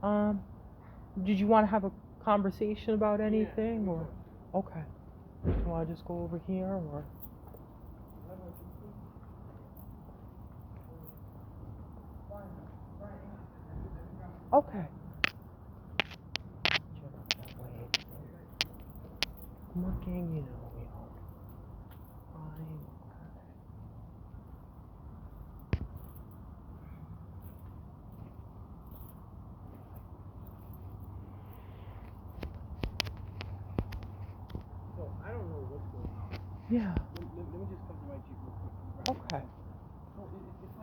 Um, did you want to have a conversation about anything, or? Okay. You want to just go over here, or? Okay. I'm looking, we all fine. So I don't know what's going on. Yeah. Let me just come to my Jeep real quick. Okay. So it's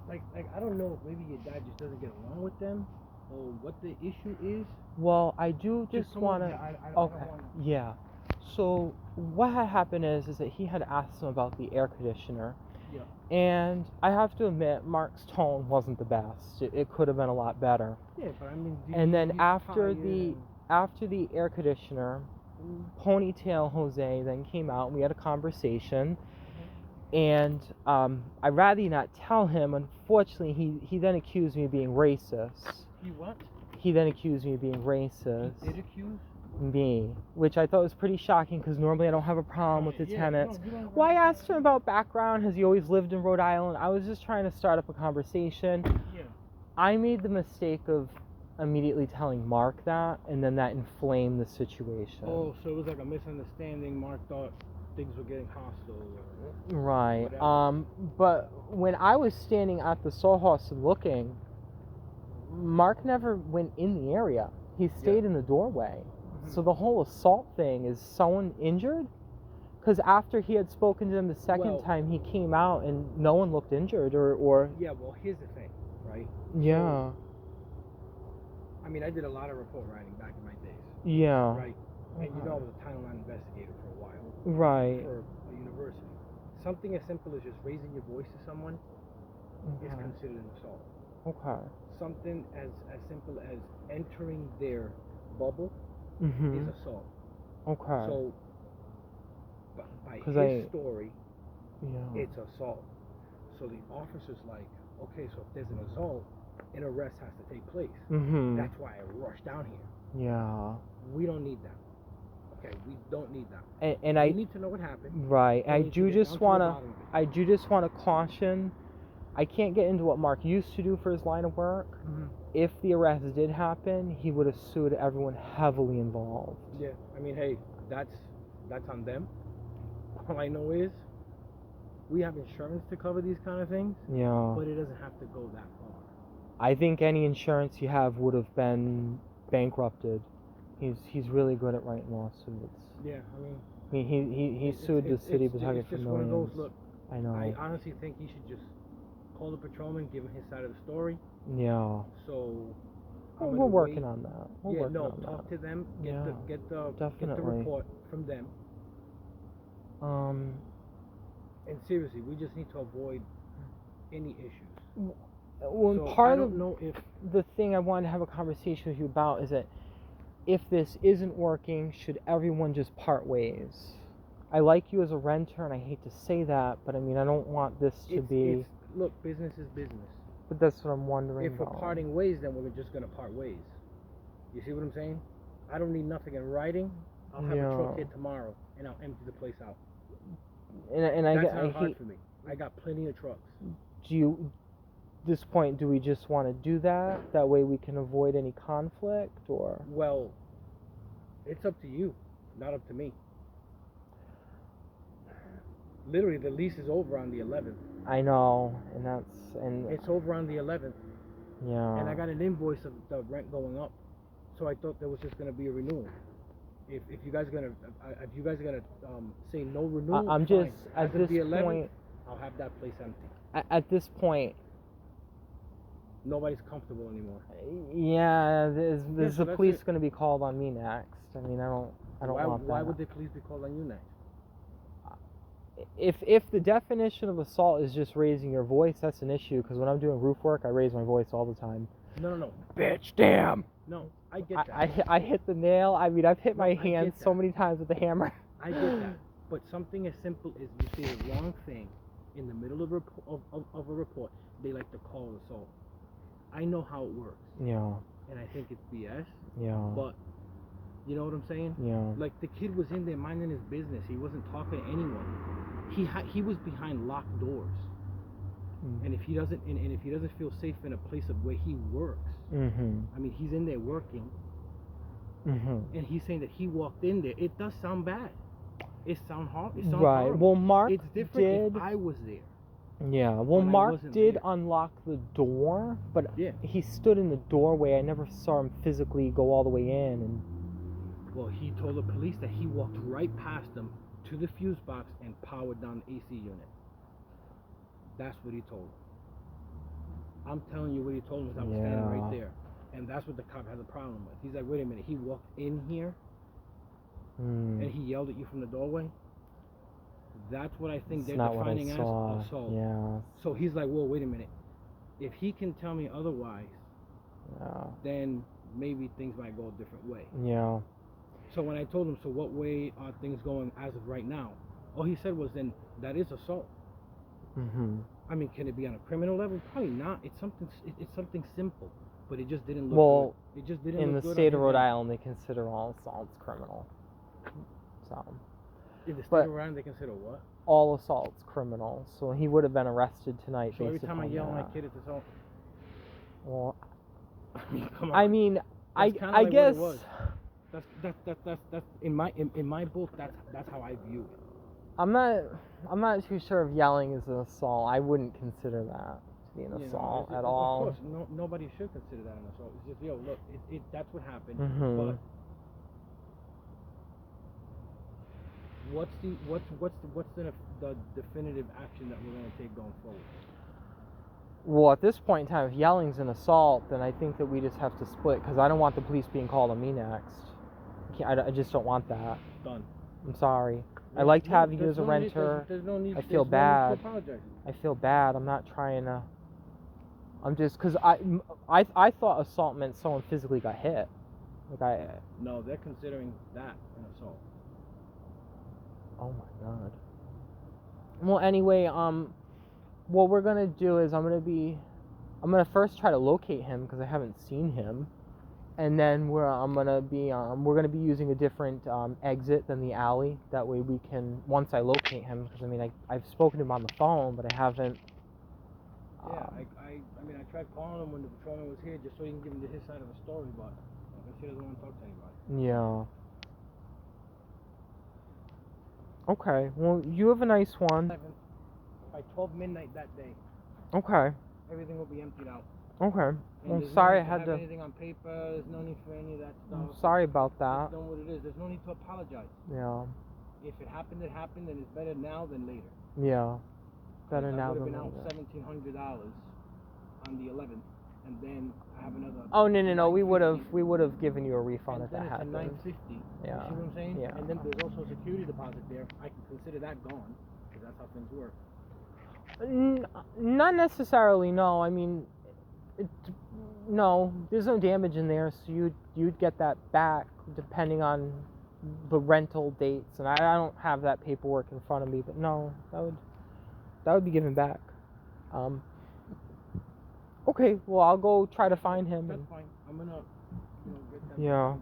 like I don't know if maybe your dad just doesn't get along with them or what the issue is. Well, I do just want to. Okay. Yeah. So what had happened is that he had asked him about the air conditioner. Yeah. And I have to admit, Mark's tone wasn't the best. It could have been a lot better. Yeah, but I mean. And then after the air conditioner, Ponytail Jose then came out and we had a conversation. And I'd rather not tell him. Unfortunately, he then accused me of being racist. He what? He then accused me of being racist. He did accuse? Me, which I thought was pretty shocking because normally I don't have a problem with the tenants. Well, I asked him about background. Has he always lived in Rhode Island? I was just trying to start up a conversation. Yeah. I made the mistake of immediately telling Mark that, and then that inflamed the situation. Oh, so it was like a misunderstanding. Mark thought things were getting hostile. Right. Whatever. But when I was standing at the Soul House looking, Mark never went in the area. He stayed in the doorway. So the whole assault thing, is someone injured? Because after he had spoken to them the second time, he came out and no one looked injured or... Yeah, well, here's the thing, right? Yeah. So, I mean, I did a lot of report writing back in my days. Yeah. Right? And you know I was a Title IX investigator for a while. Right. For a university. Something as simple as just raising your voice to someone is considered an assault. Okay. Something as simple as entering their bubble is assault. Okay. So, by his story, it's assault. So the officer's like, okay, so if there's an assault, an arrest has to take place. That's why I rushed down here. Yeah. We don't need that. Okay, we don't need that. And we I need to know what happened. Right. I do just want to caution. I can't get into what Mark used to do for his line of work. If the arrest did happen, he would have sued everyone heavily involved. Yeah, I mean, hey, that's on them. All I know is we have insurance to cover these kind of things. Yeah. But it doesn't have to go that far. I think any insurance you have would have been bankrupted. He's really good at writing lawsuits. Yeah, I mean, he sued the city of Pawtucket for millions. It's just one of those. Look, I know. I honestly think he should just call the patrolman, give him his side of the story. Yeah. So. We're working on that. Talk to them. Get the report from them. And seriously, we just need to avoid any issues. Well, so part I of don't know if the thing I wanted to have a conversation with you about is that if this isn't working, should everyone just part ways? I like you as a renter, and I hate to say that, but I mean, I don't want this to be... Look, business is business. But that's what I'm wondering If we're parting ways, then we're just going to part ways. You see what I'm saying? I don't need nothing in writing. I'll have a truck here tomorrow, and I'll empty the place out. And that's not hard for me. I got plenty of trucks. This point, do we just want to do that? That way we can avoid any conflict, or? Well, it's up to you, not up to me. Literally, the lease is over on the 11th. I know, and it's over on the 11th. Yeah. And I got an invoice of the rent going up, so I thought there was just gonna be a renewal. If you guys are gonna say no renewal, I'm just at this 11th, point. I'll have that place empty. At this point, nobody's comfortable anymore. Yeah, there's the police going to be called on me next. I mean, I don't want that. Why would the police be called on you next? If the definition of assault is just raising your voice, that's an issue. Because when I'm doing roof work, I raise my voice all the time. No. Bitch, damn. No, I get that. I hit the nail. I mean, I've hit my hand so many times with the hammer. I get that. But something as simple as you say the wrong thing in the middle of a report, they like to call it assault. I know how it works. Yeah. And I think it's BS. Yeah. But you know what I'm saying? Yeah. Like the kid was in there minding his business. He wasn't talking to anyone. He was behind locked doors. And if he doesn't feel safe in a place of where he works, I mean, he's in there working, and he's saying that he walked in there. It does sound bad. It sounds hard. It sounds right. horrible. Well, Mark it's different if I was there. Yeah. Well, Mark did unlock the door, but he stood in the doorway. I never saw him physically go all the way in. And well, he told the police that he walked right past them to the fuse box and powered down the AC unit. That's what he told them. I'm telling you what he told them because I was standing right there. And that's what the cop has a problem with. He's like, wait a minute, he walked in here and he yelled at you from the doorway? That's what I think they're defining as assault. Yeah. So he's like, whoa, wait a minute. If he can tell me otherwise, then maybe things might go a different way. Yeah. So when I told him, so what way are things going as of right now? All he said was, then that is assault. I mean, can it be on a criminal level? Probably not. It's something simple, but it just didn't look good. It just didn't in look the good state of Rhode Island, they consider all assaults criminal. So. In the state of Rhode Island, they consider what? All assaults criminal. So he would have been arrested tonight. So every time I yell at my kid, it's assault. Well, I mean, come on. I mean, I guess that's in my book. That's how I view it. I'm not too sure if yelling is an assault. I wouldn't consider that to be an assault at all. Of course, nobody should consider that an assault. It's just, yo, look, that's what happened. But what's the definitive action that we're going to take going forward? Well, at this point in time, if yelling's an assault, then I think that we just have to split, because I don't want the police being called on me next. I just don't want that. Done. I'm sorry. I liked having you as a renter. There's no need. I feel bad. No need to apologize. I feel bad. I'm not trying to. I'm just because I thought assault meant someone physically got hit. Like No, they're considering that an assault. Oh my god. Well, anyway, what we're gonna do is I'm gonna first try to locate him because I haven't seen him. And then we're gonna be using a different exit than the alley. That way we can, once I locate him, because I mean I've spoken to him on the phone, but I haven't. I mean I tried calling him when the patrolman was here just so he can give him his side of the story, but I guess he doesn't want to talk to anybody. Yeah. Okay. Well, you have a nice one. By 12 midnight that day. Okay. Everything will be emptied out. Okay. Well, sorry I had to. Anything on paper? There's no need for any of that stuff. I'm sorry about that. That's not what it is. There's no need to apologize. Yeah. If it happened, it happened, and it's better now than later. Yeah. Better now than later. I would have been out $1,700 on the 11th, and then I have another. Oh no! We would have given you a refund if that happened. And then it's a $950. Yeah. You see what I'm saying? Yeah. And then there's also a security deposit there. I can consider that gone because that's how things work. Not necessarily. No. I mean. No, there's no damage in there, so you'd get that back depending on the rental dates, and I don't have that paperwork in front of me, but no, that would be given back. Okay, well I'll go try to find him. That's fine. I'm gonna get that. Yeah.